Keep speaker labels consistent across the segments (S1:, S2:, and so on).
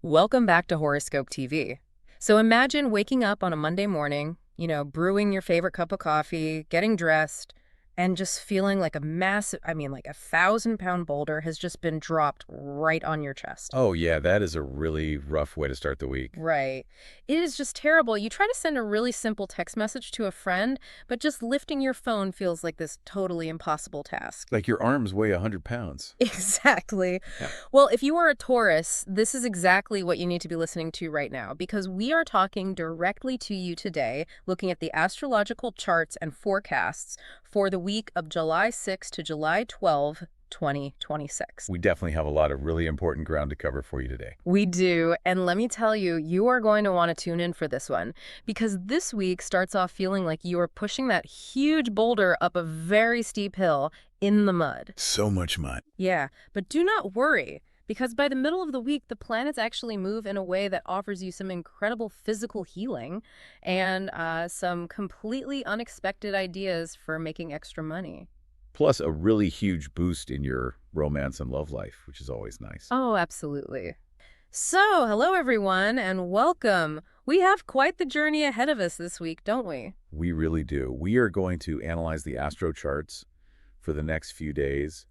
S1: Welcome back to Horoscope TV. So imagine waking up on a Monday morning, brewing your favorite cup of coffee, getting dressed, and just feeling like a massive, like a 1,000-pound boulder has just been dropped right on your chest.
S2: Oh, yeah, that is a really rough way to start the week.
S1: Right. It is just terrible. You try to send a really simple text message to a friend, but just lifting your phone feels like this totally impossible task.
S2: Like your arms weigh 100 pounds.
S1: Exactly.
S2: Yeah.
S1: Well, if you are a Taurus, this is exactly what you need to be listening to right now because we are talking directly to you today, looking at the astrological charts and forecasts for the week of July 6 to July 12, 2026.
S2: We definitely have a lot of really important ground to cover for you today.
S1: We do, and let me tell you, you are going to want to tune in for this one because this week starts off feeling like you are pushing that huge boulder up a very steep hill in the mud.
S2: So much mud.
S1: Yeah, but do not worry, because by the middle of the week, the planets actually move in a way that offers you some incredible physical healing and some completely unexpected ideas for making extra money.
S2: Plus a really huge boost in your romance and love life, which is always nice.
S1: Oh, absolutely. So, hello everyone, and welcome. We have quite the journey ahead of us this week, don't we?
S2: We really do. We are going to analyze the astro charts for the next few days,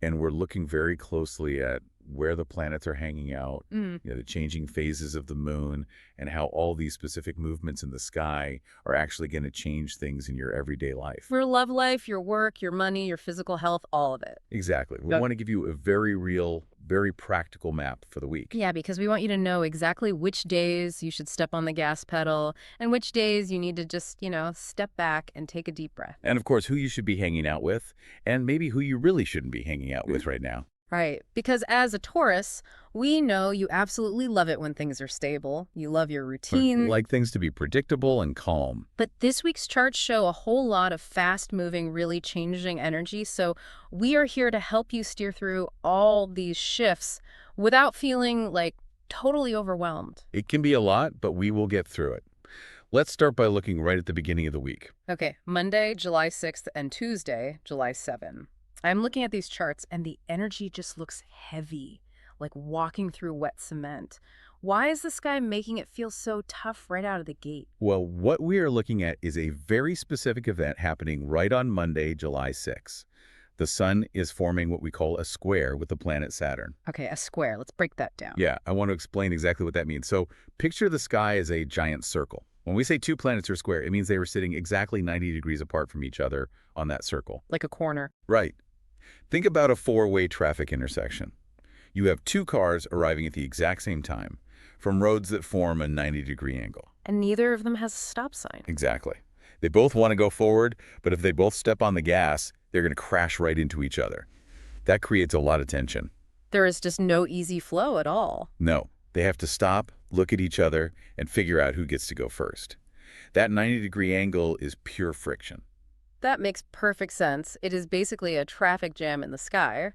S2: and we're looking very closely at where the planets are hanging out, the changing phases of the moon, and how all these specific movements in the sky are actually going to change things in your everyday life.
S1: For love life, your work, your money, your physical health, all of it.
S2: Exactly. We want to give you a very real, very practical map for the week.
S1: Yeah, because we want you to know exactly which days you should step on the gas pedal and which days you need to just, step back and take a deep breath.
S2: And of course, who you should be hanging out with, and maybe who you really shouldn't be hanging out with right now.
S1: Right, because as a Taurus, we know you absolutely love it when things are stable. You love your routine.
S2: Like things to be predictable and calm.
S1: But this week's charts show a whole lot of fast-moving, really changing energy, so we are here to help you steer through all these shifts without feeling, like, totally overwhelmed.
S2: It can be a lot, but we will get through it. Let's start by looking right at the beginning of the week.
S1: Okay, Monday, July 6th, and Tuesday, July 7th. I'm looking at these charts, and the energy just looks heavy, like walking through wet cement. Why is the sky making it feel so tough right out of the gate?
S2: Well, what we are looking at is a very specific event happening right on Monday, July 6th. The sun is forming what we call a square with the planet Saturn.
S1: Okay, a square. Let's break that down.
S2: Yeah, I want to explain exactly what that means. So picture the sky as a giant circle. When we say two planets are square, it means they were sitting exactly 90 degrees apart from each other on that circle.
S1: Like a corner.
S2: Right. Think about a four-way traffic intersection. You have two cars arriving at the exact same time from roads that form a 90-degree angle.
S1: And neither of them has a stop sign.
S2: Exactly. They both want to go forward, but if they both step on the gas, they're going to crash right into each other. That creates a lot of tension.
S1: There is just no easy flow at all.
S2: No, they have to stop, look at each other, and figure out who gets to go first. That 90-degree angle is pure friction.
S1: That makes perfect sense. It is basically a traffic jam in the sky.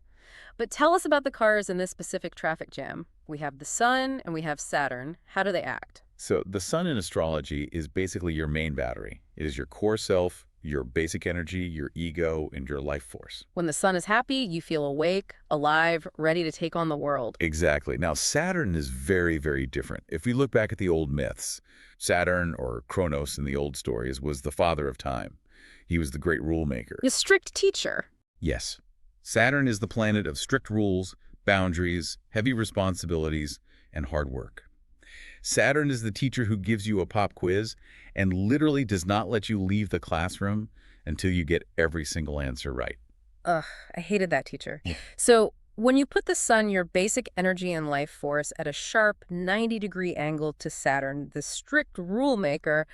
S1: But tell us about the cars in this specific traffic jam. We have the sun and we have Saturn. How do they act?
S2: So the sun in astrology is basically your main battery. It is your core self, your basic energy, your ego, and your life force.
S1: When the sun is happy, you feel awake, alive, ready to take on the world.
S2: Exactly. Now, Saturn is very, very different. If we look back at the old myths, Saturn, or Kronos in the old stories, was the father of time. He was the great rule maker.
S1: A strict teacher.
S2: Yes. Saturn is the planet of strict rules, boundaries, heavy responsibilities, and hard work. Saturn is the teacher who gives you a pop quiz and literally does not let you leave the classroom until you get every single answer right.
S1: Ugh, I hated that teacher. So when you put the sun, your basic energy and life force, at a sharp 90-degree angle to Saturn, the strict rule maker,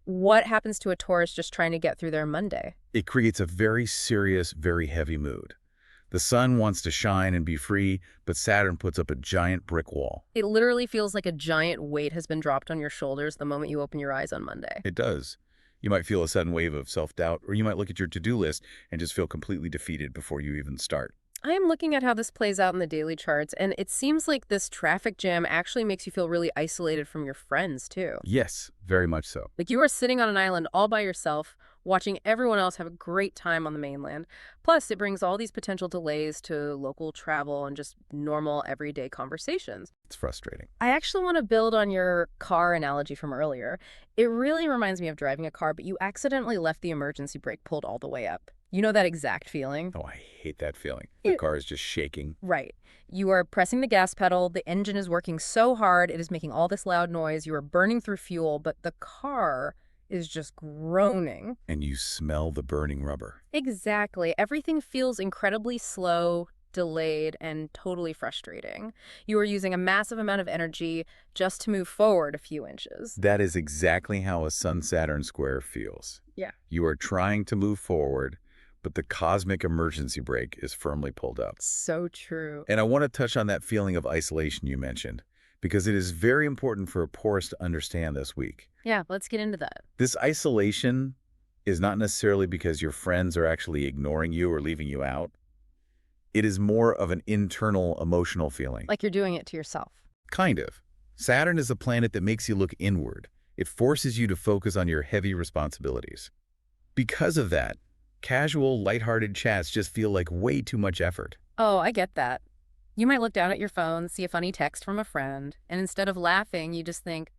S1: what happens to a Taurus just trying to get through their Monday?
S2: It creates a very serious, very heavy mood. The sun wants to shine and be free, but Saturn puts up a giant brick wall.
S1: It literally feels like a giant weight has been dropped on your shoulders the moment you open your eyes on Monday.
S2: It does. You might feel a sudden wave of self-doubt, or you might look at your to-do list and just feel completely defeated before you even start.
S1: I am looking at how this plays out in the daily charts, and it seems like this traffic jam actually makes you feel really isolated from your friends, too.
S2: Yes, very much so.
S1: Like you are sitting on an island all by yourself, watching everyone else have a great time on the mainland. Plus, it brings all these potential delays to local travel and just normal everyday conversations.
S2: It's frustrating.
S1: I actually want to build on your car analogy from earlier. It really reminds me of driving a car, but you accidentally left the emergency brake pulled all the way up. You know that exact feeling?
S2: Oh, I hate that feeling. The car is just shaking.
S1: Right. You are pressing the gas pedal, the engine is working so hard, it is making all this loud noise, you are burning through fuel, but the car is just groaning.
S2: And you smell the burning rubber.
S1: Exactly. Everything feels incredibly slow, delayed, and totally frustrating. You are using a massive amount of energy just to move forward a few inches.
S2: That is exactly how a Sun-Saturn square feels.
S1: Yeah.
S2: You are trying to move forward, but the cosmic emergency brake is firmly pulled up.
S1: So true.
S2: And I want to touch on that feeling of isolation you mentioned, because it is very important for a Taurus to understand this week.
S1: Yeah, let's get into that.
S2: This isolation is not necessarily because your friends are actually ignoring you or leaving you out. It is more of an internal emotional feeling.
S1: Like you're doing it to yourself.
S2: Kind of. Saturn is a planet that makes you look inward. It forces you to focus on your heavy responsibilities. Because of that, casual, lighthearted chats just feel like way too much effort.
S1: Oh, I get that. You might look down at your phone, see a funny text from a friend, and instead of laughing, you just think,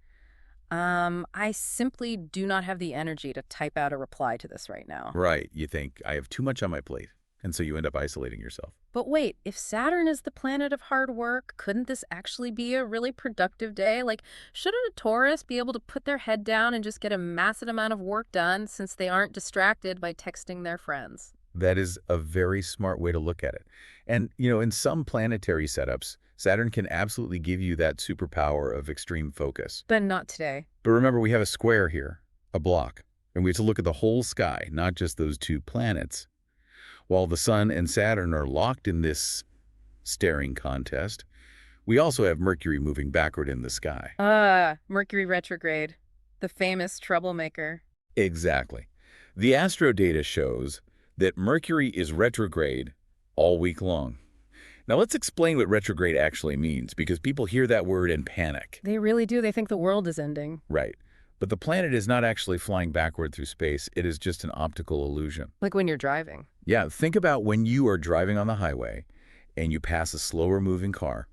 S1: I simply do not have the energy to type out a reply to this right now.
S2: Right. You think, I have too much on my plate. And so you end up isolating yourself.
S1: But wait, if Saturn is the planet of hard work, couldn't this actually be a really productive day? Like, shouldn't a Taurus be able to put their head down and just get a massive amount of work done since they aren't distracted by texting their friends?
S2: That is a very smart way to look at it. And, in some planetary setups, Saturn can absolutely give you that superpower of extreme focus.
S1: But not today.
S2: But remember, we have a square here, a block, and we have to look at the whole sky, not just those two planets. While the Sun and Saturn are locked in this staring contest, we also have Mercury moving backward in the sky.
S1: Mercury retrograde, the famous troublemaker.
S2: Exactly. The astro data shows that Mercury is retrograde all week long. Now let's explain what retrograde actually means, because people hear that word and panic.
S1: They really do. They think the world is ending.
S2: Right. But the planet is not actually flying backward through space. It is just an optical illusion.
S1: Like when you're driving.
S2: Yeah, think about when you are driving on the highway and you pass a slower moving car.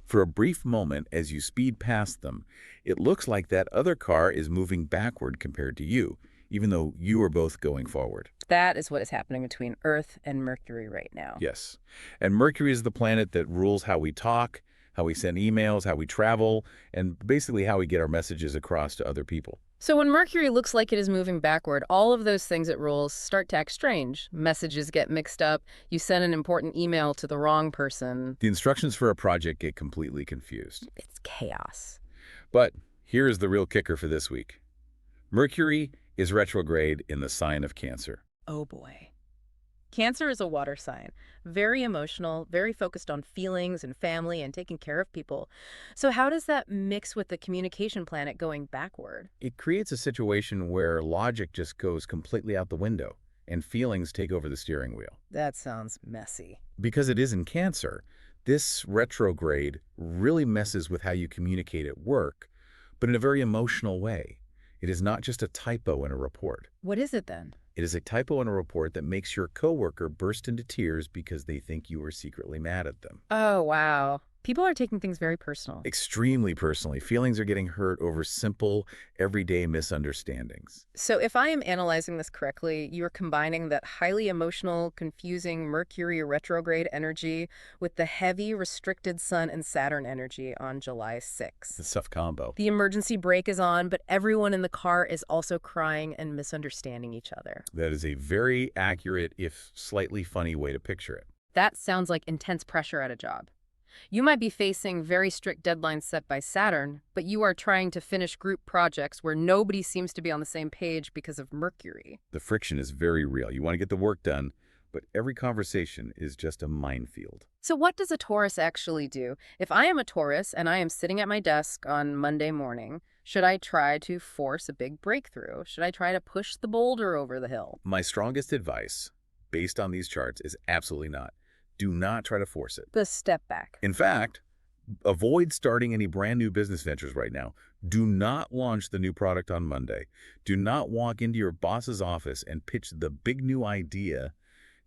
S2: For a brief moment, as you speed past them, it looks like that other car is moving backward compared to you, even though you are both going forward.
S1: That is what is happening between Earth and Mercury right now.
S2: Yes. And Mercury is the planet that rules how we talk, how we send emails, how we travel, and basically how we get our messages across to other people.
S1: So when Mercury looks like it is moving backward, all of those things it rules start to act strange. Messages get mixed up. You send an important email to the wrong person.
S2: The instructions for a project get completely confused.
S1: It's chaos.
S2: But here is the real kicker for this week. Mercury is retrograde in the sign of Cancer.
S1: Oh boy. Cancer is a water sign, very emotional, very focused on feelings and family and taking care of people. So how does that mix with the communication planet going backward?
S2: It creates a situation where logic just goes completely out the window and feelings take over the steering wheel.
S1: That sounds messy.
S2: Because it is in Cancer, this retrograde really messes with how you communicate at work, but in a very emotional way. It is not just a typo in a report.
S1: What is it then?
S2: It is a typo in a report that makes your coworker burst into tears because they think you were secretly mad at them.
S1: Oh, wow. People are taking things very personal.
S2: Extremely personally. Feelings are getting hurt over simple, everyday misunderstandings.
S1: So if I am analyzing this correctly, you're combining that highly emotional, confusing Mercury retrograde energy with the heavy, restricted Sun and Saturn energy on July 6th.
S2: It's a tough combo.
S1: The emergency brake is on, but everyone in the car is also crying and misunderstanding each other.
S2: That is a very accurate, if slightly funny way to picture it.
S1: That sounds like intense pressure at a job. You might be facing very strict deadlines set by Saturn, but you are trying to finish group projects where nobody seems to be on the same page because of Mercury.
S2: The friction is very real. You want to get the work done, but every conversation is just a minefield.
S1: So what does a Taurus actually do? If I am a Taurus and I am sitting at my desk on Monday morning, should I try to force a big breakthrough? Should I try to push the boulder over the hill?
S2: My strongest advice, based on these charts, is absolutely not. Do not try to force it.
S1: The step back.
S2: In fact, Avoid starting any brand new business ventures right now. Do not launch the new product on Monday. Do not walk into your boss's office and pitch the big new idea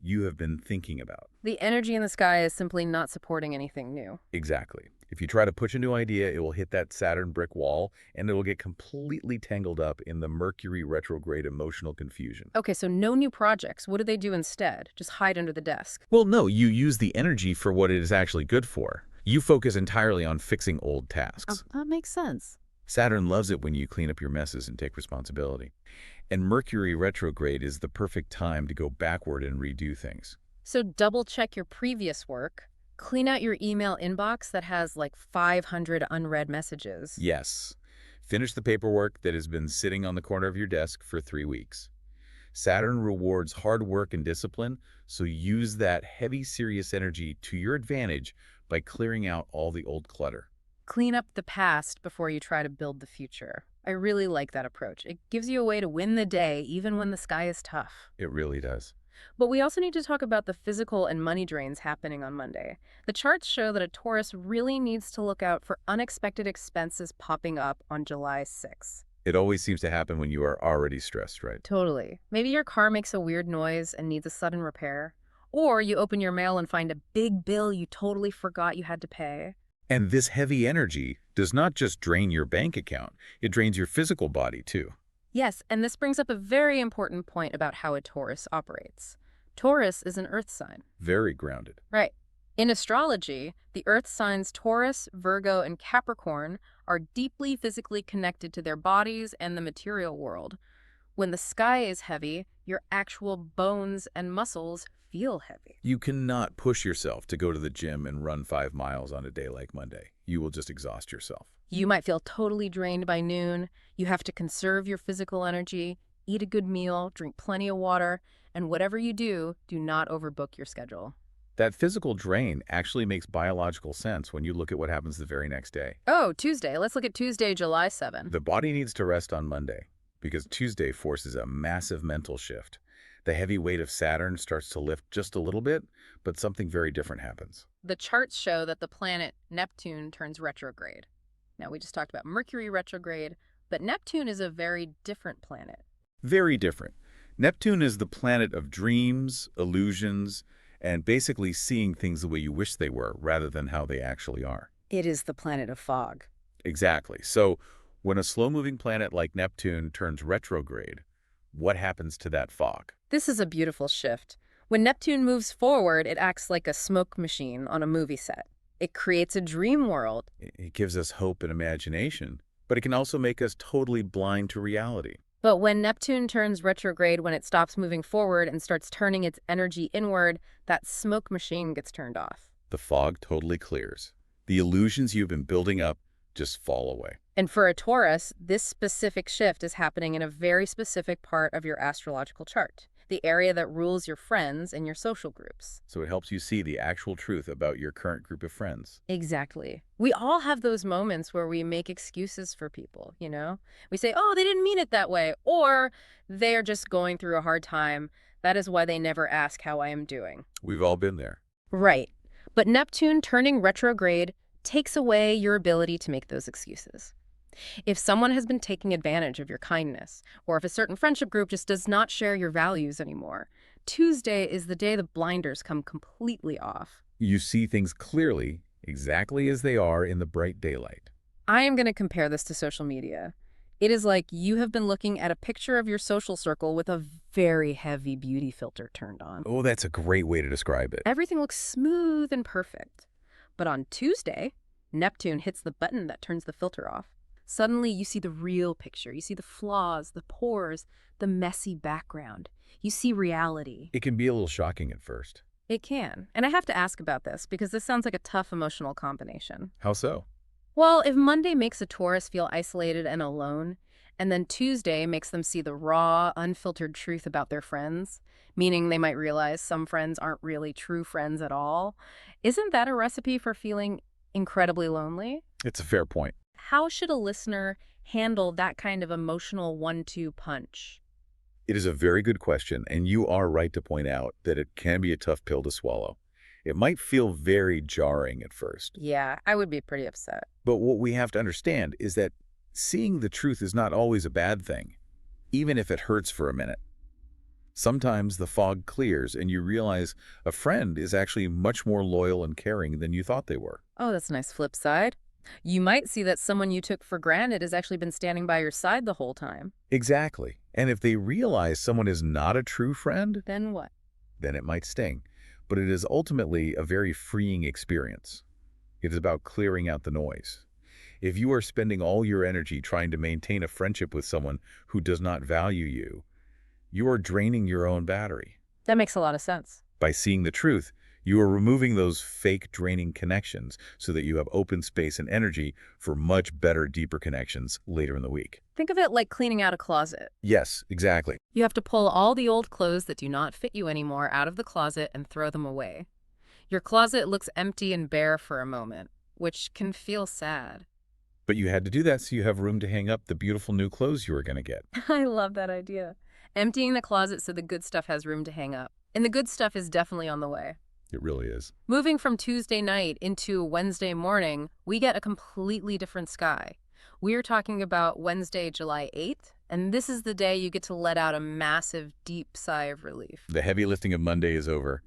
S2: you have been thinking about.
S1: The energy in the sky is simply not supporting anything new.
S2: Exactly. If you try to push a new idea, it will hit that Saturn brick wall, and it will get completely tangled up in the Mercury retrograde emotional confusion.
S1: Okay, so no new projects. What do they do instead? Just hide under the desk.
S2: Well, no, you use the energy for what it is actually good for. You focus entirely on fixing old
S1: Oh,
S2: tasks.
S1: that makes sense.
S2: Saturn loves it when you clean up your messes and take responsibility. And Mercury retrograde is the perfect time to go backward and redo things.
S1: So double check your previous work. Clean out your email inbox that has like 500 unread messages.
S2: Yes. Finish the paperwork that has been sitting on the corner of your desk for 3 weeks. Saturn rewards hard work and discipline, so use that heavy, serious energy to your advantage by clearing out all the old clutter.
S1: Clean up the past before you try to build the future. I really like that approach. It gives you a way to win the day even when the sky is tough.
S2: It really does.
S1: But we also need to talk about the physical and money drains happening on Monday. The charts show that a Taurus really needs to look out for unexpected expenses popping up on July 6th.
S2: It always seems to happen when you are already stressed, right?
S1: Totally. Maybe your car makes a weird noise and needs a sudden repair. Or you open your mail and find a big bill you totally forgot you had to pay.
S2: And this heavy energy does not just drain your bank account, it drains your physical body too.
S1: Yes, and this brings up a very important point about how a Taurus operates. Taurus is an earth sign.
S2: Very grounded.
S1: Right. In astrology, the earth signs Taurus, Virgo, and Capricorn are deeply physically connected to their bodies and the material world. When the sky is heavy, your actual bones and muscles feel heavy.
S2: You cannot push yourself to go to the gym and run 5 miles on a day like Monday. You will just exhaust yourself.
S1: You might feel totally drained by noon. You have to conserve your physical energy, eat a good meal, drink plenty of water, and whatever you do, do not overbook your schedule.
S2: That physical drain actually makes biological sense when you look at what happens the very next day.
S1: Oh, Tuesday. Let's look at Tuesday, July 7th.
S2: The body needs to rest on Monday because Tuesday forces a massive mental shift. The heavy weight of Saturn starts to lift just a little bit, but something very different happens.
S1: The charts show that the planet Neptune turns retrograde. Now, we just talked about Mercury retrograde, but Neptune is a very different planet.
S2: Very different. Neptune is the planet of dreams, illusions, and basically seeing things the way you wish they were rather than how they actually are.
S1: It is the planet of fog.
S2: Exactly. So when a slow-moving planet like Neptune turns retrograde, what happens to that fog?
S1: This is a beautiful shift. When Neptune moves forward, it acts like a smoke machine on a movie set. It creates a dream world.
S2: It gives us hope and imagination, but it can also make us totally blind to reality.
S1: But when Neptune turns retrograde, when it stops moving forward and starts turning its energy inward, that smoke machine gets turned off.
S2: The fog totally clears. The illusions you've been building up just fall away.
S1: And for a Taurus, this specific shift is happening in a very specific part of your astrological chart, the area that rules your friends and your social groups.
S2: So it helps you see the actual truth about your current group of friends.
S1: Exactly. We all have those moments where we make excuses for people, you know? We say, oh, they didn't mean it that way, or they're just going through a hard time. That is why they never ask how I am doing.
S2: We've all been there.
S1: Right. But Neptune turning retrograde takes away your ability to make those excuses. If someone has been taking advantage of your kindness, or if a certain friendship group just does not share your values anymore, Tuesday is the day the blinders come completely off.
S2: You see things clearly, exactly as they are in the bright daylight.
S1: I am going to compare this to social media. It is like you have been looking at a picture of your social circle with a very heavy beauty filter turned on.
S2: Oh, that's a great way to describe it.
S1: Everything looks smooth and perfect. But on Tuesday, Neptune hits the button that turns the filter off. Suddenly, you see the real picture. You see the flaws, the pores, the messy background. You see reality.
S2: It can be a little shocking at first.
S1: It can. And I have to ask about this because this sounds like a tough emotional combination.
S2: How so?
S1: Well, if Monday makes a Taurus feel isolated and alone, and then Tuesday makes them see the raw, unfiltered truth about their friends, meaning they might realize some friends aren't really true friends at all, isn't that a recipe for feeling incredibly lonely?
S2: It's a fair point.
S1: How should a listener handle that kind of emotional one-two punch?
S2: It is a very good question, and you are right to point out that it can be a tough pill to swallow. It might feel very jarring at first.
S1: Yeah, I would be pretty upset.
S2: But what we have to understand is that seeing the truth is not always a bad thing, even if it hurts for a minute. Sometimes the fog clears and you realize a friend is actually much more loyal and caring than you thought they were.
S1: Oh, that's a nice flip side. You might see that someone you took for granted has actually been standing by your side the whole time.
S2: Exactly. And if they realize someone is not a true friend,
S1: Then what?
S2: then it might sting. But it is ultimately a very freeing experience. It is about clearing out the noise. If you are spending all your energy trying to maintain a friendship with someone who does not value you, you are draining your own battery.
S1: That makes a lot of sense.
S2: By seeing the truth, you are removing those fake draining connections so that you have open space and energy for much better, deeper connections later in the week.
S1: Think of it like cleaning out a closet.
S2: Yes, exactly.
S1: You have to pull all the old clothes that do not fit you anymore out of the closet and throw them away. Your closet looks empty and bare for a moment, which can feel sad.
S2: But you had to do that so you have room to hang up the beautiful new clothes you were going to get.
S1: I love that idea. Emptying the closet so the good stuff has room to hang up. And the good stuff is definitely on the way.
S2: It really is.
S1: Moving from Tuesday night into Wednesday morning, we get a completely different sky. We're talking about Wednesday, July 8th, and this is the day you get to let out a massive, deep sigh of relief.
S2: The heavy lifting of Monday is over.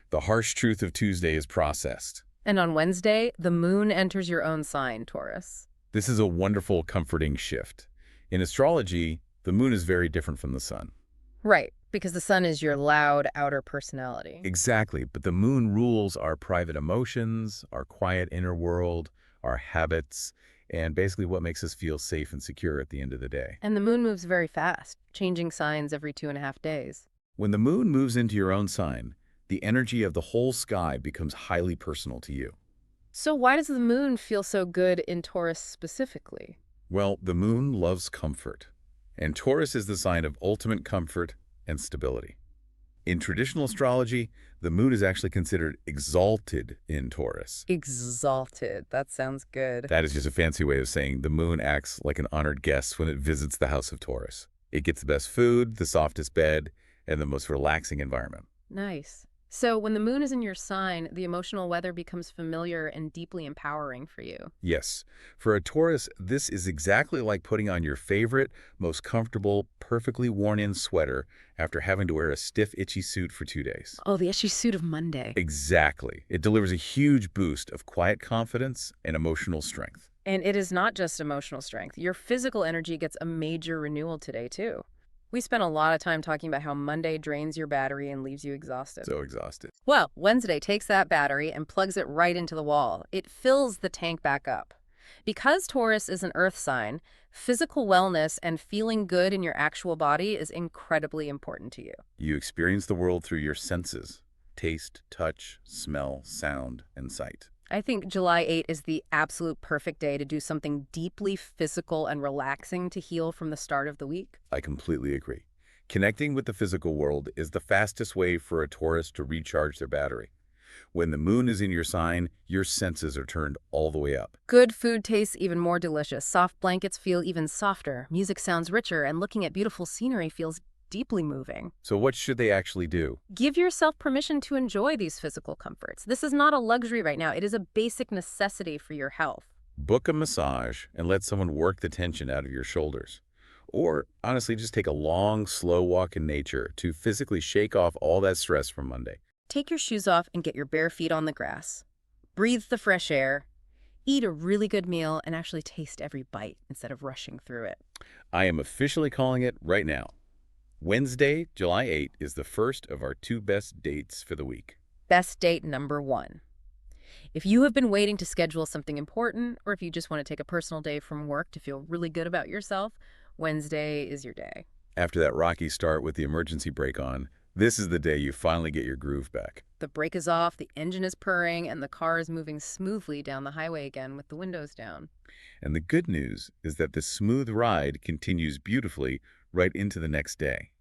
S2: The harsh truth of Tuesday is processed.
S1: And on Wednesday, the moon enters your own sign, Taurus.
S2: This is a wonderful, comforting shift. In astrology, the moon is very different from the sun.
S1: Right, because the sun is your loud outer personality.
S2: Exactly, but the moon rules our private emotions, our quiet inner world, our habits, and basically what makes us feel safe and secure at the end of the day.
S1: And the moon moves very fast, changing signs every 2.5 days.
S2: When the moon moves into your own sign, the energy of the whole sky becomes highly personal to you.
S1: So why does the moon feel so good in Taurus specifically?
S2: Well, the moon loves comfort, and Taurus is the sign of ultimate comfort and stability. In traditional astrology, the moon is actually considered exalted in Taurus.
S1: Exalted. That sounds good.
S2: That is just a fancy way of saying the moon acts like an honored guest when it visits the house of Taurus. It gets the best food, the softest bed, and the most relaxing environment.
S1: Nice. So when the moon is in your sign, the emotional weather becomes familiar and deeply empowering for you.
S2: Yes, for a Taurus, this is exactly like putting on your favorite, most comfortable, perfectly worn-in sweater after having to wear a stiff, itchy suit for 2 days.
S1: Oh, the itchy suit of Monday.
S2: Exactly. It delivers a huge boost of quiet confidence and emotional strength.
S1: And it is not just emotional strength. Your physical energy gets a major renewal today, too. We spent a lot of time talking about how Monday drains your battery and leaves you exhausted.
S2: So exhausted.
S1: Well, Wednesday takes that battery and plugs it right into the wall. It fills the tank back up. Because Taurus is an earth sign, physical wellness and feeling good in your actual body is incredibly important to you.
S2: You experience the world through your senses: taste, touch, smell, sound, and sight.
S1: I think July 8 is the absolute perfect day to do something deeply physical and relaxing to heal from the start of the week.
S2: I completely agree. Connecting with the physical world is the fastest way for a Taurus to recharge their battery. When the moon is in your sign, your senses are turned all the way up.
S1: Good food tastes even more delicious. Soft blankets feel even softer. Music sounds richer, and looking at beautiful scenery feels deeply moving.
S2: So what should they actually do?
S1: Give yourself permission to enjoy these physical comforts. This is not a luxury right now. It is a basic necessity for your health.
S2: Book a massage and let someone work the tension out of your shoulders. Or, honestly, just take a long, slow walk in nature to physically shake off all that stress from Monday.
S1: Take your shoes off and get your bare feet on the grass. Breathe the fresh air. Eat a really good meal and actually taste every bite instead of rushing through it.
S2: I am officially calling it right now. Wednesday, July 8th is the first of our 2 best dates for the week.
S1: Best date number 1. If you have been waiting to schedule something important, or if you just want to take a personal day from work to feel really good about yourself, Wednesday is your day.
S2: After that rocky start with the emergency brake on, this is the day you finally get your groove back.
S1: The brake is off, the engine is purring, and the car is moving smoothly down the highway again with the windows down.
S2: And the good news is that this smooth ride continues beautifully right into the next day.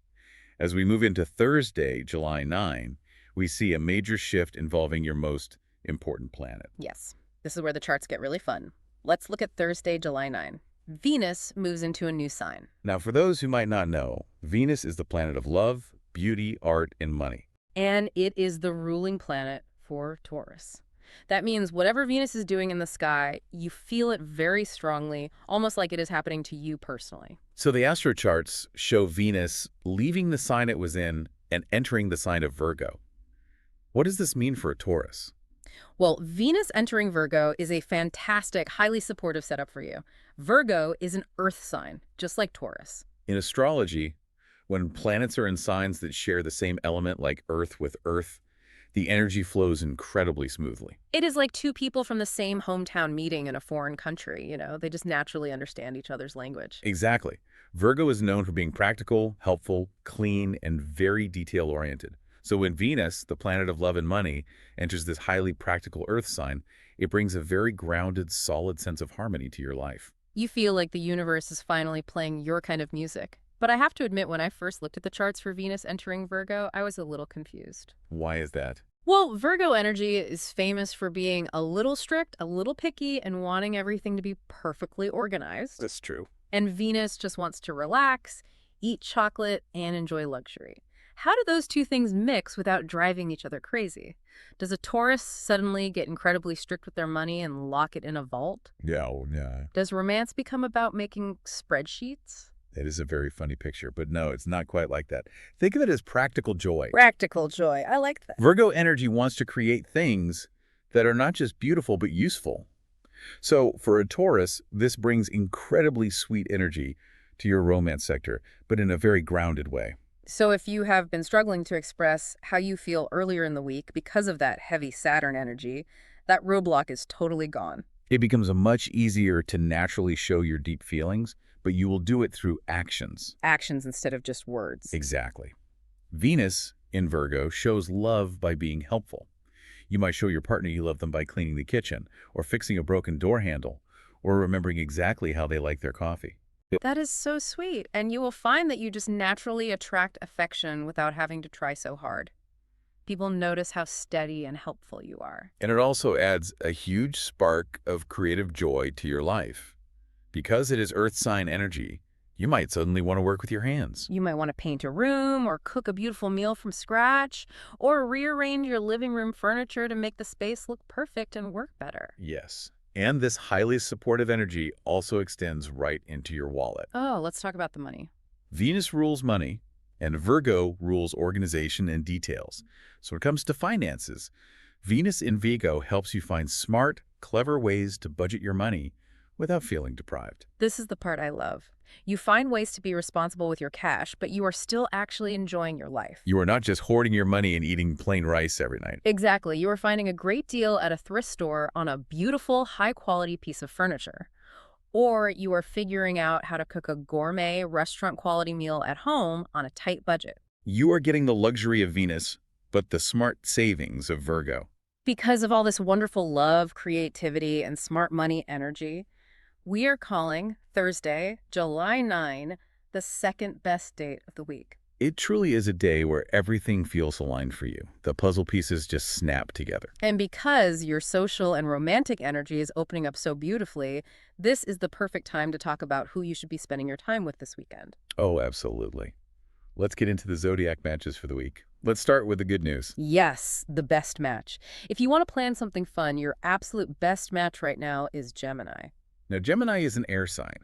S2: As we move into Thursday, July 9, we see a major shift involving your most important planet.
S1: Yes, this is where the charts get really fun. Let's look at Thursday, July 9. Venus moves into a new sign.
S2: Now, for those who might not know, Venus is the planet of love, beauty, art, and money.
S1: And it is the ruling planet for Taurus. That means whatever Venus is doing in the sky, you feel it very strongly, almost like it is happening to you personally.
S2: So the astro charts show Venus leaving the sign it was in and entering the sign of Virgo. What does this mean for a Taurus?
S1: Well, Venus entering Virgo is a fantastic, highly supportive setup for you. Virgo is an earth sign, just like Taurus.
S2: In astrology, when planets are in signs that share the same element like Earth with Earth, the energy flows incredibly smoothly.
S1: It is like two people from the same hometown meeting in a foreign country, they just naturally understand each other's language.
S2: Exactly. Virgo is known for being practical, helpful, clean, and very detail-oriented. So when Venus, the planet of love and money, enters this highly practical Earth sign, it brings a very grounded, solid sense of harmony to your life.
S1: You feel like the universe is finally playing your kind of music. But I have to admit, when I first looked at the charts for Venus entering Virgo, I was a little confused.
S2: Why is that?
S1: Well, Virgo energy is famous for being a little strict, a little picky, and wanting everything to be perfectly organized.
S2: That's true.
S1: And Venus just wants to relax, eat chocolate, and enjoy luxury. How do those two things mix without driving each other crazy? Does a Taurus suddenly get incredibly strict with their money and lock it in a vault?
S2: Yeah.
S1: Does romance become about making spreadsheets?
S2: It is a very funny picture, but no, it's not quite like that. Think of it as practical joy.
S1: Practical joy. I like that.
S2: Virgo energy wants to create things that are not just beautiful, but useful. So for a Taurus, this brings incredibly sweet energy to your romance sector, but in a very grounded way.
S1: So if you have been struggling to express how you feel earlier in the week because of that heavy Saturn energy, that roadblock is totally gone.
S2: It becomes much easier to naturally show your deep feelings, but you will do it through actions.
S1: Actions instead of just words.
S2: Exactly. Venus in Virgo shows love by being helpful. You might show your partner you love them by cleaning the kitchen, or fixing a broken door handle, or remembering exactly how they like their coffee.
S1: That is so sweet, and you will find that you just naturally attract affection without having to try so hard. People notice how steady and helpful you are.
S2: And it also adds a huge spark of creative joy to your life. Because it is earth sign energy, you might suddenly want to work with your hands.
S1: You might want to paint a room or cook a beautiful meal from scratch or rearrange your living room furniture to make the space look perfect and work better.
S2: Yes. And this highly supportive energy also extends right into your wallet.
S1: Oh, let's talk about the money.
S2: Venus rules money, and Virgo rules organization and details. So when it comes to finances, Venus in Virgo helps you find smart, clever ways to budget your money without feeling deprived.
S1: This is the part I love. You find ways to be responsible with your cash, but you are still actually enjoying your life.
S2: You are not just hoarding your money and eating plain rice every night.
S1: Exactly. You are finding a great deal at a thrift store on a beautiful, high-quality piece of furniture. Or you are figuring out how to cook a gourmet, restaurant-quality meal at home on a tight budget.
S2: You are getting the luxury of Venus, but the smart savings of Virgo.
S1: Because of all this wonderful love, creativity, and smart money energy, we are calling Thursday, July 9, the second best date of the week.
S2: It truly is a day where everything feels aligned for you. The puzzle pieces just snap together.
S1: And because your social and romantic energy is opening up so beautifully, this is the perfect time to talk about who you should be spending your time with this weekend.
S2: Oh, absolutely. Let's get into the zodiac matches for the week. Let's start with the good news.
S1: Yes, the best match. If you want to plan something fun, your absolute best match right now is Gemini.
S2: Now, Gemini is an air sign,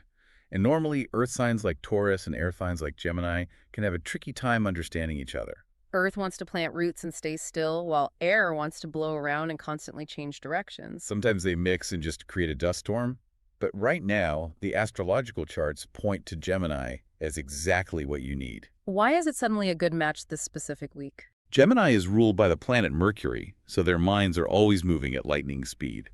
S2: and normally earth signs like Taurus and air signs like Gemini can have a tricky time understanding each other.
S1: Earth wants to plant roots and stay still, while air wants to blow around and constantly change directions.
S2: Sometimes they mix and just create a dust storm, but right now, the astrological charts point to Gemini as exactly what you need.
S1: Why is it suddenly a good match this specific week?
S2: Gemini is ruled by the planet Mercury, so their minds are always moving at lightning speed.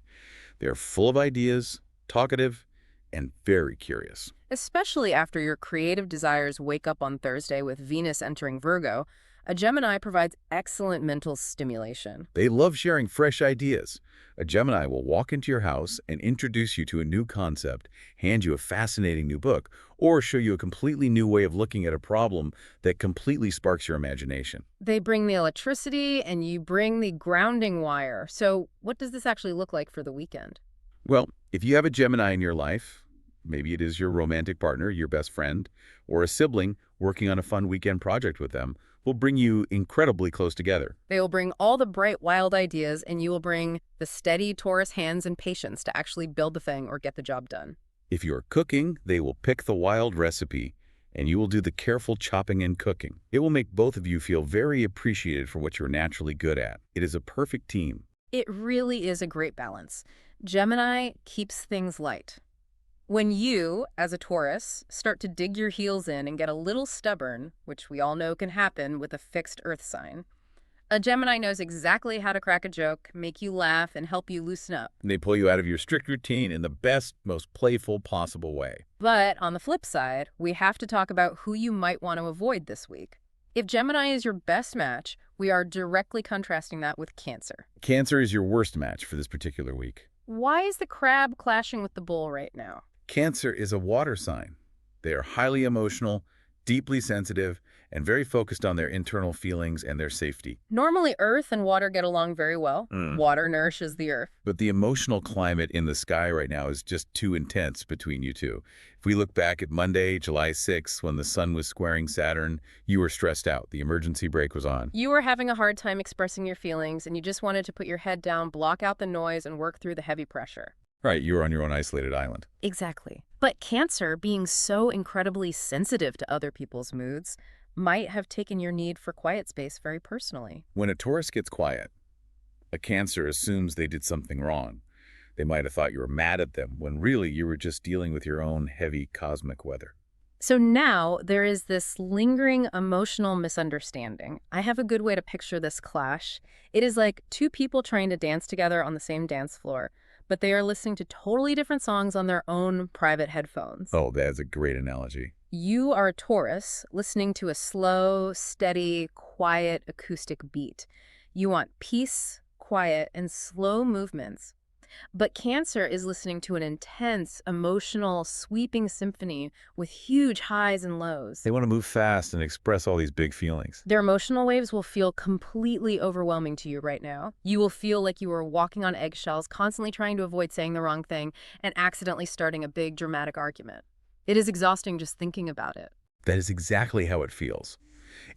S2: They're full of ideas, talkative, and very curious.
S1: Especially after your creative desires wake up on Thursday with Venus entering Virgo, a Gemini provides excellent mental stimulation.
S2: They love sharing fresh ideas. A Gemini will walk into your house and introduce you to a new concept, hand you a fascinating new book, or show you a completely new way of looking at a problem that completely sparks your imagination.
S1: They bring the electricity and you bring the grounding wire. So what does this actually look like for the weekend?
S2: Well, if you have a Gemini in your life, maybe it is your romantic partner, your best friend, or a sibling working on a fun weekend project with them, will bring you incredibly close together.
S1: They will bring all the bright, wild ideas, and you will bring the steady Taurus hands and patience to actually build the thing or get the job done.
S2: If you're cooking, they will pick the wild recipe, and you will do the careful chopping and cooking. It will make both of you feel very appreciated for what you're naturally good at. It is a perfect team.
S1: It really is a great balance. Gemini keeps things light. When you, as a Taurus, start to dig your heels in and get a little stubborn, which we all know can happen with a fixed earth sign, a Gemini knows exactly how to crack a joke, make you laugh, and help you loosen up.
S2: They pull you out of your strict routine in the best, most playful possible way.
S1: But on the flip side, we have to talk about who you might want to avoid this week. If Gemini is your best match, we are directly contrasting that with Cancer.
S2: Cancer is your worst match for this particular week.
S1: Why is the crab clashing with the bull right now?
S2: Cancer is a water sign. They are highly emotional, deeply sensitive, and very focused on their internal feelings and their safety.
S1: Normally, earth and water get along very well. Water nourishes the earth.
S2: But the emotional climate in the sky right now is just too intense between you two. If we look back at Monday, July 6th, when the sun was squaring Saturn, you were stressed out. The emergency brake was on.
S1: You were having a hard time expressing your feelings, and you just wanted to put your head down, block out the noise, and work through the heavy pressure.
S2: Right, you were on your own isolated island.
S1: Exactly. But Cancer, being so incredibly sensitive to other people's moods, might have taken your need for quiet space very personally.
S2: When a Taurus gets quiet, a Cancer assumes they did something wrong. They might have thought you were mad at them, when really you were just dealing with your own heavy cosmic weather.
S1: So now there is this lingering emotional misunderstanding. I have a good way to picture this clash. It is like two people trying to dance together on the same dance floor, but they are listening to totally different songs on their own private headphones.
S2: Oh, that's a great analogy.
S1: You are a Taurus listening to a slow, steady, quiet acoustic beat. You want peace, quiet, and slow movements. But Cancer is listening to an intense, emotional, sweeping symphony with huge highs and lows.
S2: They want to move fast and express all these big feelings.
S1: Their emotional waves will feel completely overwhelming to you right now. You will feel like you are walking on eggshells, constantly trying to avoid saying the wrong thing and accidentally starting a big, dramatic argument. It is exhausting just thinking about it.
S2: That is exactly how it feels.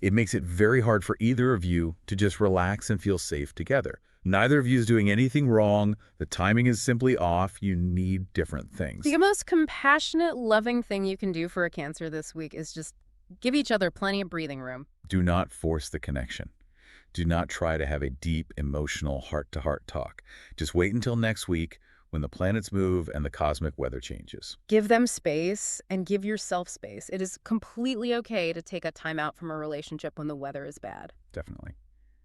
S2: It makes it very hard for either of you to just relax and feel safe together. Neither of you is doing anything wrong. The timing is simply off. You need different things.
S1: The most compassionate, loving thing you can do for a Cancer this week is just give each other plenty of breathing room.
S2: Do not force the connection. Do not try to have a deep, emotional, heart-to-heart talk. Just wait until next week when the planets move and the cosmic weather changes.
S1: Give them space and give yourself space. It is completely okay to take a time out from a relationship when the weather is bad.
S2: Definitely.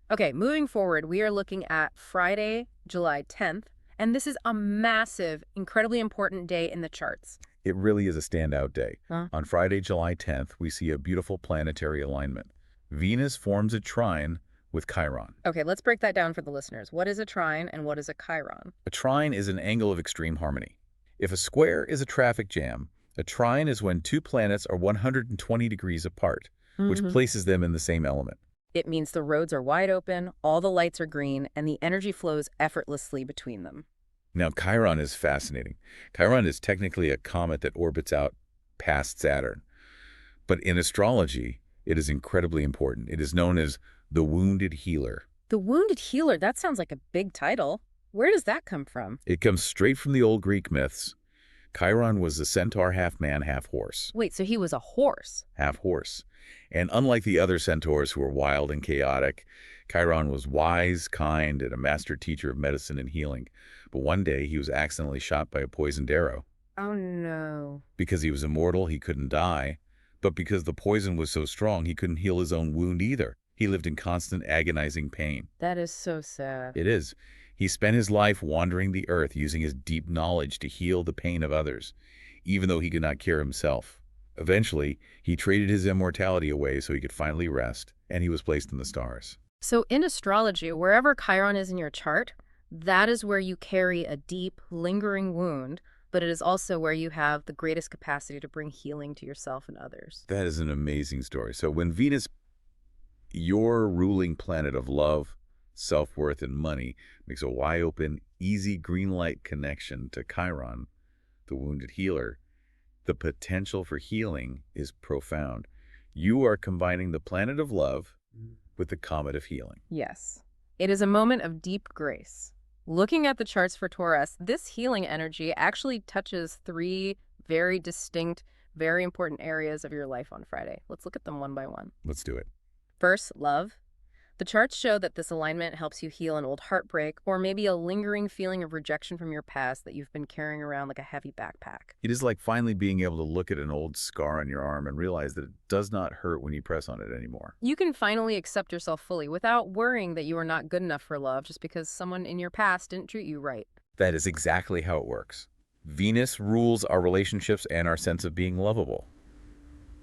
S1: Okay, moving forward, we are looking at Friday, July 10th, and this is a massive, incredibly important day in the charts.
S2: It really is a standout day.
S1: Huh?
S2: On Friday, July 10th, we see a beautiful planetary alignment. Venus forms a trine with Chiron.
S1: Okay, let's break that down for the listeners. What is a trine and what is a Chiron?
S2: A trine is an angle of extreme harmony. If a square is a traffic jam, a trine is when two planets are 120 degrees apart, which places them in the same element.
S1: It means the roads are wide open, all the lights are green, and the energy flows effortlessly between them.
S2: Now, Chiron is fascinating. Chiron is technically a comet that orbits out past Saturn. But in astrology, it is incredibly important. It is known as the wounded healer.
S1: The Wounded Healer, that sounds like a big title. Where does that come from?
S2: It comes straight from the old Greek myths. Chiron was a centaur, half man, half horse.
S1: Wait, so he was a horse?
S2: Half horse. And unlike the other centaurs who were wild and chaotic, Chiron was wise, kind, and a master teacher of medicine and healing. But one day he was accidentally shot by a poisoned arrow.
S1: Oh no.
S2: Because he was immortal, he couldn't die. But because the poison was so strong, he couldn't heal his own wound either. He lived in constant agonizing pain.
S1: That is so sad.
S2: It is. He spent his life wandering the earth, using his deep knowledge to heal the pain of others, even though he could not cure himself. Eventually, he traded his immortality away so he could finally rest, and he was placed in the stars.
S1: So in astrology, wherever Chiron is in your chart, that is where you carry a deep, lingering wound, but it is also where you have the greatest capacity to bring healing to yourself and others.
S2: That is an amazing story. So when Venus, your ruling planet of love, self-worth, and money, makes a wide-open, easy green light connection to Chiron, the wounded healer, the potential for healing is profound. You are combining the planet of love, with the comet of healing.
S1: Yes. It is a moment of deep grace. Looking at the charts for Taurus, this healing energy actually touches three very distinct, very important areas of your life on Friday. Let's look at them one by one.
S2: Let's do it.
S1: First, love. The charts show that this alignment helps you heal an old heartbreak or maybe a lingering feeling of rejection from your past that you've been carrying around like a heavy backpack.
S2: It is like finally being able to look at an old scar on your arm and realize that it does not hurt when you press on it anymore.
S1: You can finally accept yourself fully without worrying that you are not good enough for love just because someone in your past didn't treat you right.
S2: That is exactly how it works. Venus rules our relationships and our sense of being lovable.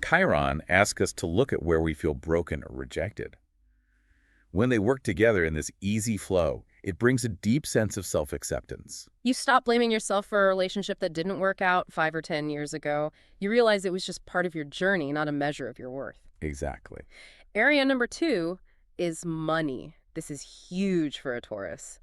S2: Chiron asks us to look at where we feel broken or rejected. When they work together in this easy flow, it brings a deep sense of self-acceptance.
S1: You stop blaming yourself for a relationship that didn't work out 5 or 10 years ago. You realize it was just part of your journey, not a measure of your worth.
S2: Exactly.
S1: Area number 2 is money. This is huge for a Taurus.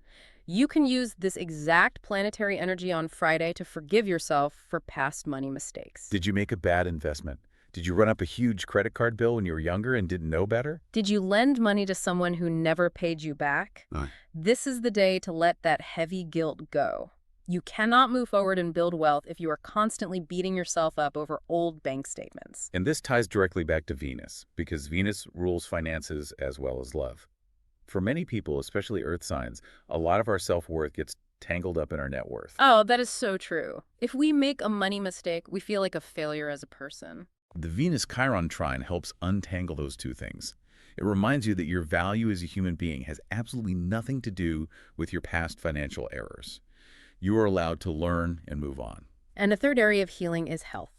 S1: You can use this exact planetary energy on Friday to forgive yourself for past money mistakes.
S2: Did you make a bad investment? Did you run up a huge credit card bill when you were younger and didn't know better?
S1: Did you lend money to someone who never paid you back?
S2: No.
S1: This is the day to let that heavy guilt go. You cannot move forward and build wealth if you are constantly beating yourself up over old bank statements.
S2: And this ties directly back to Venus, because Venus rules finances as well as love. For many people, especially earth signs, a lot of our self-worth gets tangled up in our net worth.
S1: Oh, that is so true. If we make a money mistake, we feel like a failure as a person.
S2: The Venus-Chiron trine helps untangle those two things. It reminds you that your value as a human being has absolutely nothing to do with your past financial errors. You are allowed to learn and move on.
S1: And a third area of healing is health.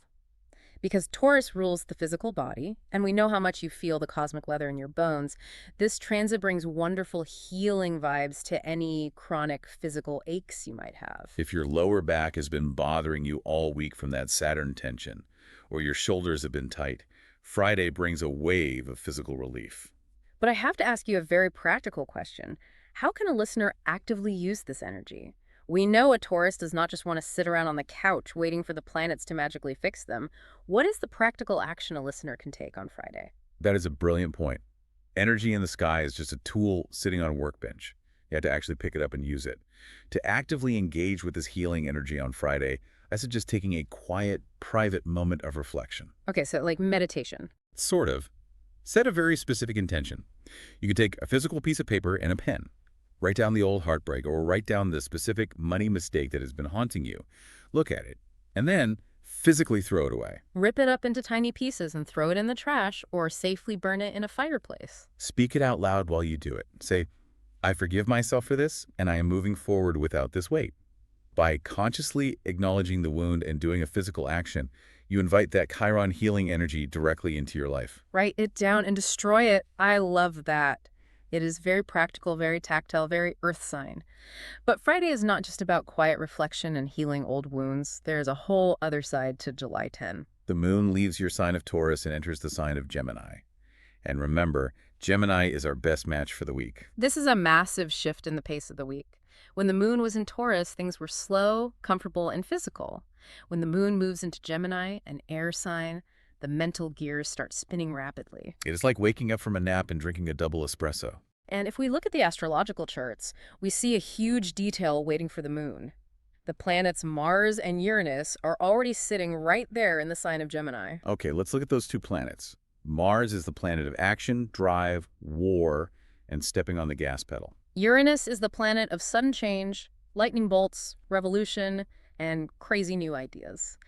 S1: Because Taurus rules the physical body, and we know how much you feel the cosmic weather in your bones, this transit brings wonderful healing vibes to any chronic physical aches you might have.
S2: If your lower back has been bothering you all week from that Saturn tension, or your shoulders have been tight, Friday brings a wave of physical relief.
S1: But I have to ask you a very practical question. How can a listener actively use this energy? We know a Taurus does not just want to sit around on the couch waiting for the planets to magically fix them. What is the practical action a listener can take on Friday?
S2: That is a brilliant point. Energy in the sky is just a tool sitting on a workbench. You have to actually pick it up and use it. To actively engage with this healing energy on Friday, I suggest taking a quiet, private moment of reflection.
S1: Okay, so like meditation.
S2: Sort of. Set a very specific intention. You could take a physical piece of paper and a pen. Write down the old heartbreak or write down the specific money mistake that has been haunting you. Look at it, and then physically throw it away.
S1: Rip it up into tiny pieces and throw it in the trash or safely burn it in a fireplace.
S2: Speak it out loud while you do it. Say, I forgive myself for this, and I am moving forward without this weight. By consciously acknowledging the wound and doing a physical action, you invite that Chiron healing energy directly into your life.
S1: Write it down and destroy it. I love that. It is very practical, very tactile, very earth sign. But Friday is not just about quiet reflection and healing old wounds. There is a whole other side to July 10.
S2: The moon leaves your sign of Taurus and enters the sign of Gemini. And remember, Gemini is our best match for the week.
S1: This is a massive shift in the pace of the week. When the moon was in Taurus, things were slow, comfortable, and physical. When the moon moves into Gemini, an air sign, the mental gears start spinning rapidly.
S2: It is like waking up from a nap and drinking a double espresso.
S1: And if we look at the astrological charts, we see a huge detail waiting for the moon. The planets Mars and Uranus are already sitting right there in the sign of Gemini.
S2: Okay, let's look at those two planets. Mars is the planet of action, drive, war, and stepping on the gas pedal.
S1: Uranus is the planet of sudden change, lightning bolts, revolution, and crazy new ideas.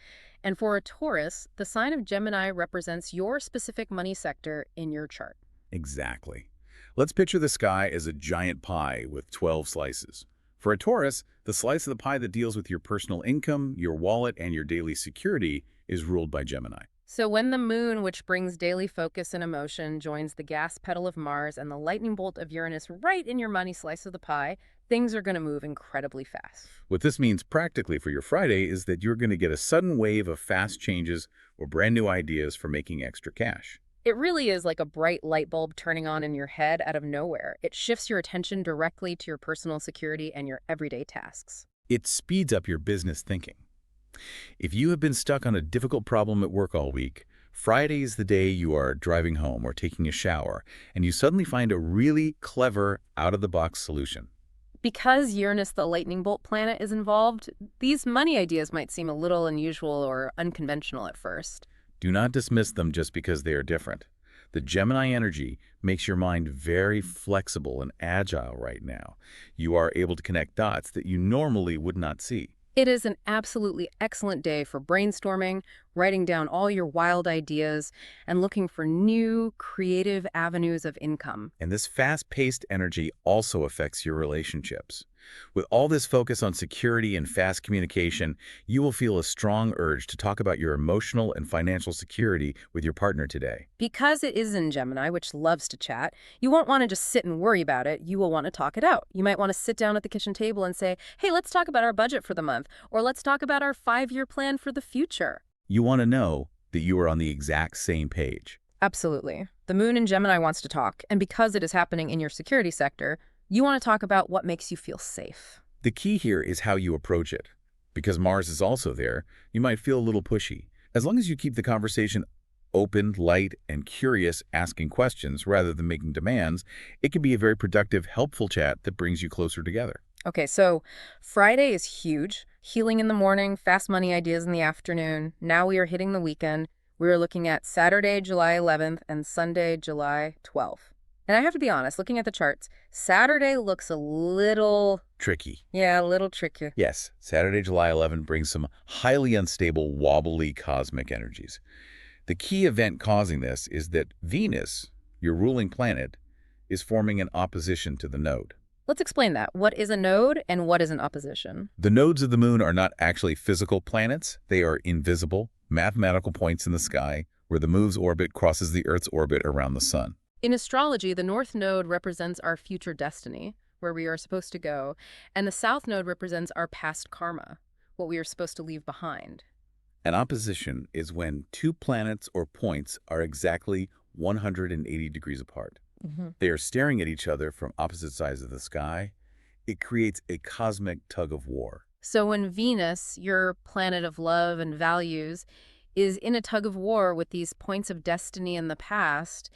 S1: And for a Taurus, the sign of Gemini represents your specific money sector in your chart.
S2: Exactly. Let's picture the sky as a giant pie with 12 slices. For a Taurus, the slice of the pie that deals with your personal income, your wallet, and your daily security is ruled by Gemini.
S1: So when the moon, which brings daily focus and emotion, joins the gas pedal of Mars and the lightning bolt of Uranus right in your money slice of the pie, things are going to move incredibly fast.
S2: What this means practically for your Friday is that you're going to get a sudden wave of fast changes or brand new ideas for making extra cash.
S1: It really is like a bright light bulb turning on in your head out of nowhere. It shifts your attention directly to your personal security and your everyday tasks.
S2: It speeds up your business thinking. If you have been stuck on a difficult problem at work all week, Friday is the day you are driving home or taking a shower, and you suddenly find a really clever, out-of-the-box solution.
S1: Because Uranus, the lightning bolt planet, is involved, these money ideas might seem a little unusual or unconventional at first.
S2: Do not dismiss them just because they are different. The Gemini energy makes your mind very flexible and agile right now. You are able to connect dots that you normally would not see.
S1: It is an absolutely excellent day for brainstorming, writing down all your wild ideas, and looking for new, creative avenues of income.
S2: And this fast-paced energy also affects your relationships. With all this focus on security and fast communication, you will feel a strong urge to talk about your emotional and financial security with your partner today.
S1: Because it is in Gemini, which loves to chat, you won't want to just sit and worry about it. You will want to talk it out. You might want to sit down at the kitchen table and say, hey, let's talk about our budget for the month, or let's talk about our 5-year plan for the future.
S2: You want to know that you are on the exact same page.
S1: Absolutely. The moon in Gemini wants to talk, and because it is happening in your security sector, you want to talk about what makes you feel safe.
S2: The key here is how you approach it. Because Mars is also there, you might feel a little pushy. As long as you keep the conversation open, light, and curious, asking questions rather than making demands, it can be a very productive, helpful chat that brings you closer together.
S1: Okay, so Friday is huge. Healing in the morning, fast money ideas in the afternoon. Now we are hitting the weekend. We are looking at Saturday, July 11th and Sunday, July 12th. And I have to be honest, looking at the charts, Saturday looks a little...
S2: Tricky.
S1: Yeah, a little tricky.
S2: Yes, Saturday, July 11 brings some highly unstable, wobbly cosmic energies. The key event causing this is that Venus, your ruling planet, is forming an opposition to the node.
S1: Let's explain that. What is a node and what is an opposition?
S2: The nodes of the moon are not actually physical planets. They are invisible, mathematical points in the sky where the moon's orbit crosses the Earth's orbit around the sun.
S1: In astrology, the North Node represents our future destiny, where we are supposed to go, and the South Node represents our past karma, what we are supposed to leave behind.
S2: An opposition is when two planets or points are exactly 180 degrees apart. They are staring at each other from opposite sides of the sky. It creates a cosmic tug of war.
S1: So when Venus, your planet of love and values, is in a tug of war with these points of destiny in the past,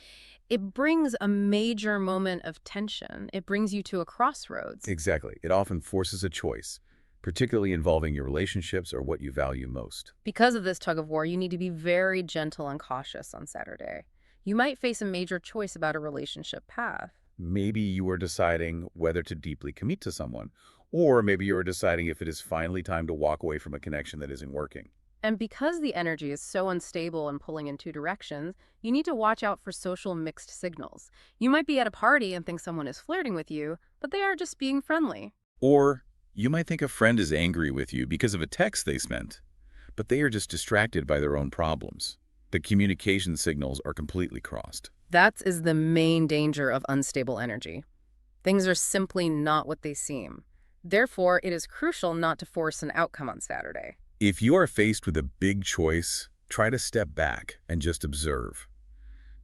S1: it brings a major moment of tension. It brings you to a crossroads.
S2: Exactly. It often forces a choice, particularly involving your relationships or what you value most.
S1: Because of this tug of war, you need to be very gentle and cautious on Saturday. You might face a major choice about a relationship path.
S2: Maybe you are deciding whether to deeply commit to someone, or maybe you are deciding if it is finally time to walk away from a connection that isn't working.
S1: And because the energy is so unstable and pulling in two directions, you need to watch out for social mixed signals. You might be at a party and think someone is flirting with you, but they are just being friendly.
S2: Or you might think a friend is angry with you because of a text they sent, but they are just distracted by their own problems. The communication signals are completely crossed.
S1: That is the main danger of unstable energy. Things are simply not what they seem. Therefore, it is crucial not to force an outcome on Saturday.
S2: If you are faced with a big choice, try to step back and just observe.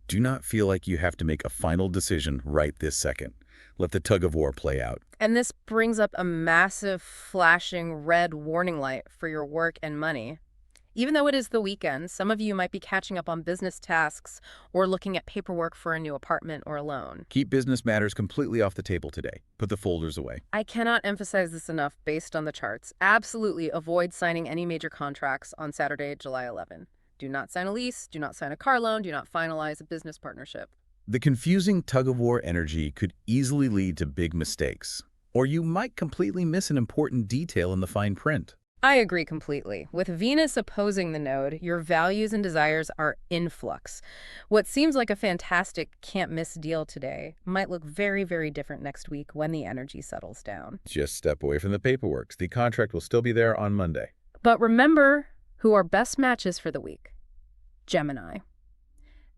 S2: Do not feel like you have to make a final decision right this second. Let the tug of war play out.
S1: And this brings up a massive flashing red warning light for your work and money. Even though it is the weekend, some of you might be catching up on business tasks or looking at paperwork for a new apartment or a loan.
S2: Keep business matters completely off the table today. Put the folders away.
S1: I cannot emphasize this enough based on the charts. Absolutely avoid signing any major contracts on Saturday, July 11. Do not sign a lease, do not sign a car loan, do not finalize a business partnership.
S2: The confusing tug-of-war energy could easily lead to big mistakes, or you might completely miss an important detail in the fine print.
S1: I agree completely. With Venus opposing the node, your values and desires are in flux. What seems like a fantastic can't-miss deal today might look very, very different next week when the energy settles down.
S2: Just step away from the paperwork. The contract will still be there on Monday.
S1: But remember who are best matches for the week. Gemini.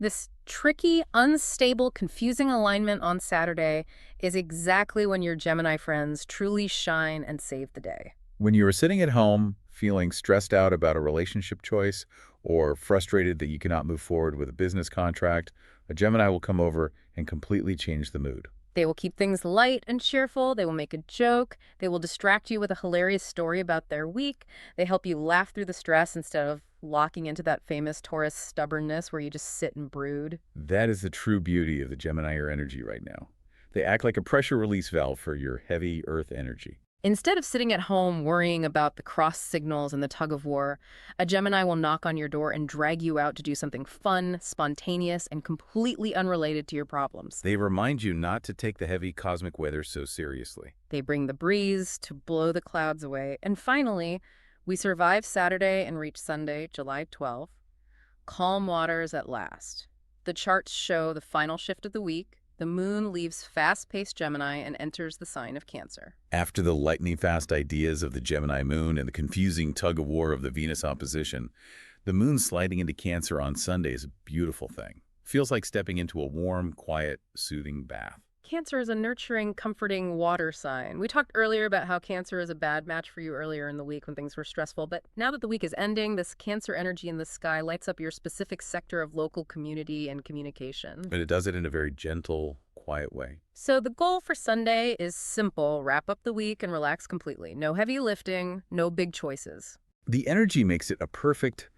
S1: This tricky, unstable, confusing alignment on Saturday is exactly when your Gemini friends truly shine and save the day.
S2: When you are sitting at home, feeling stressed out about a relationship choice or frustrated that you cannot move forward with a business contract, a Gemini will come over and completely change the mood.
S1: They will keep things light and cheerful. They will make a joke. They will distract you with a hilarious story about their week. They help you laugh through the stress instead of locking into that famous Taurus stubbornness where you just sit and brood.
S2: That is the true beauty of the Gemini Air energy right now. They act like a pressure release valve for your heavy Earth energy.
S1: Instead of sitting at home worrying about the cross signals and the tug of war, a Gemini will knock on your door and drag you out to do something fun, spontaneous, and completely unrelated to your problems.
S2: They remind you not to take the heavy cosmic weather so seriously.
S1: They bring the breeze to blow the clouds away. And finally, we survive Saturday and reach Sunday, July 12th. Calm waters at last. The charts show the final shift of the week. The moon leaves fast-paced Gemini and enters the sign of Cancer.
S2: After the lightning-fast ideas of the Gemini moon and the confusing tug-of-war of the Venus opposition, the moon sliding into Cancer on Sunday is a beautiful thing. Feels like stepping into a warm, quiet, soothing bath.
S1: Cancer is a nurturing, comforting water sign. We talked earlier about how Cancer is a bad match for you earlier in the week when things were stressful, but now that the week is ending, this Cancer energy in the sky lights up your specific sector of local community and communication.
S2: But it does it in a very gentle, quiet way.
S1: So the goal for Sunday is simple. Wrap up the week and relax completely. No heavy lifting, no big choices.
S2: The energy makes it a perfect,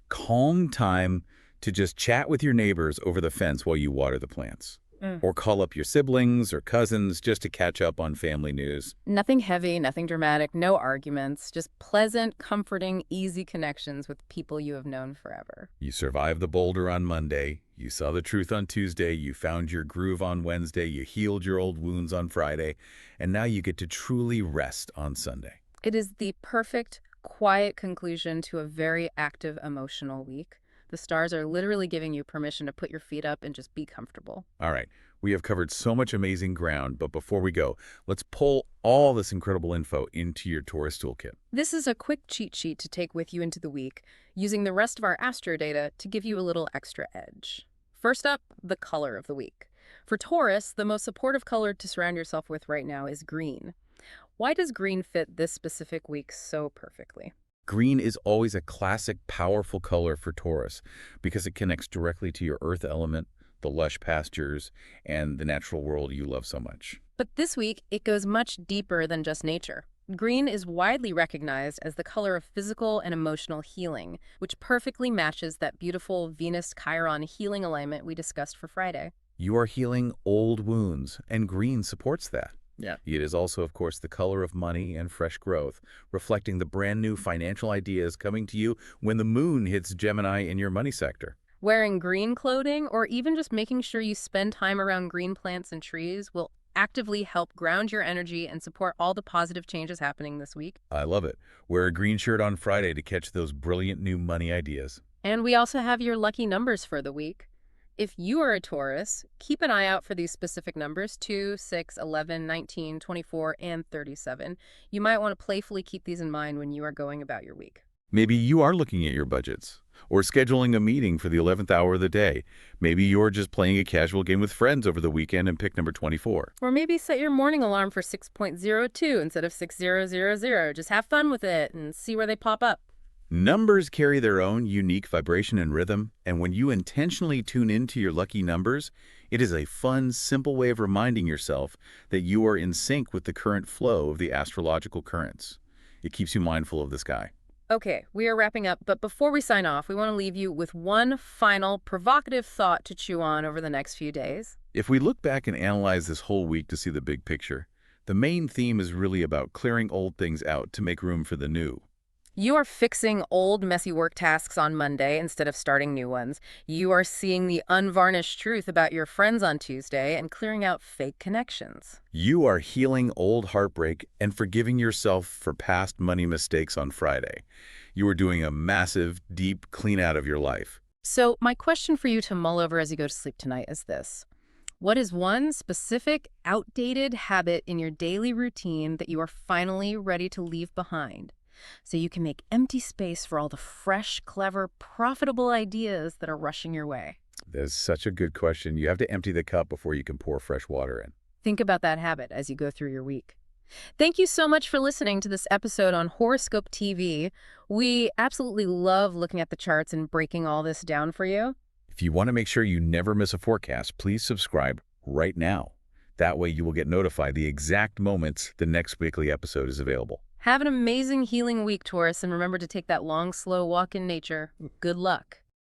S2: calm time to just chat with your neighbors over the fence while you water the plants. Or call up your siblings or cousins just to catch up on family news.
S1: Nothing heavy, nothing dramatic, no arguments, just pleasant, comforting, easy connections with people you have known forever.
S2: You survived the boulder on Monday, you saw the truth on Tuesday, you found your groove on Wednesday, you healed your old wounds on Friday, and now you get to truly rest on Sunday.
S1: It is the perfect, quiet conclusion to a very active emotional week. The stars are literally giving you permission to put your feet up and just be comfortable.
S2: All right, we have covered so much amazing ground, but before we go, let's pull all this incredible info into your Taurus toolkit.
S1: This is a quick cheat sheet to take with you into the week, using the rest of our astro data to give you a little extra edge. First up, the color of the week. For Taurus, the most supportive color to surround yourself with right now is green. Why does green fit this specific week so perfectly?
S2: Green is always a classic, powerful color for Taurus because it connects directly to your earth element, the lush pastures, and the natural world you love so much.
S1: But this week, it goes much deeper than just nature. Green is widely recognized as the color of physical and emotional healing, which perfectly matches that beautiful Venus-Chiron healing alignment we discussed for Friday.
S2: You are healing old wounds, and green supports that.
S1: Yeah.
S2: It is also, of course, the color of money and fresh growth, reflecting the brand new financial ideas coming to you when the moon hits Gemini in your money sector.
S1: Wearing green clothing, or even just making sure you spend time around green plants and trees, will actively help ground your energy and support all the positive changes happening this week.
S2: I love it. Wear a green shirt on Friday to catch those brilliant new money ideas.
S1: And we also have your lucky numbers for the week. If you are a Taurus, keep an eye out for these specific numbers, 2, 6, 11, 19, 24, and 37. You might want to playfully keep these in mind when you are going about your week.
S2: Maybe you are looking at your budgets or scheduling a meeting for the 11th hour of the day. Maybe you're just playing a casual game with friends over the weekend and pick number 24.
S1: Or maybe set your morning alarm for 6.02 instead of 6000. Just have fun with it and see where they pop up.
S2: Numbers carry their own unique vibration and rhythm, and when you intentionally tune into your lucky numbers, it is a fun, simple way of reminding yourself that you are in sync with the current flow of the astrological currents. It keeps you mindful of the sky.
S1: Okay, we are wrapping up, but before we sign off, we want to leave you with one final provocative thought to chew on over the next few days.
S2: If we look back and analyze this whole week to see the big picture, the main theme is really about clearing old things out to make room for the new.
S1: You are fixing old, messy work tasks on Monday instead of starting new ones. You are seeing the unvarnished truth about your friends on Tuesday and clearing out fake connections.
S2: You are healing old heartbreak and forgiving yourself for past money mistakes on Friday. You are doing a massive, deep clean out of your life.
S1: So my question for you to mull over as you go to sleep tonight is this. What is one specific, outdated habit in your daily routine that you are finally ready to leave behind, so you can make empty space for all the fresh, clever, profitable ideas that are rushing your way?
S2: That's such a good question. You have to empty the cup before you can pour fresh water in.
S1: Think about that habit as you go through your week. Thank you so much for listening to this episode on Horoscope TV. We absolutely love looking at the charts and breaking all this down for you.
S2: If you want to make sure you never miss a forecast, please subscribe right now. That way you will get notified the exact moments the next weekly episode is available.
S1: Have an amazing healing week, Taurus, and remember to take that long, slow walk in nature. Good luck.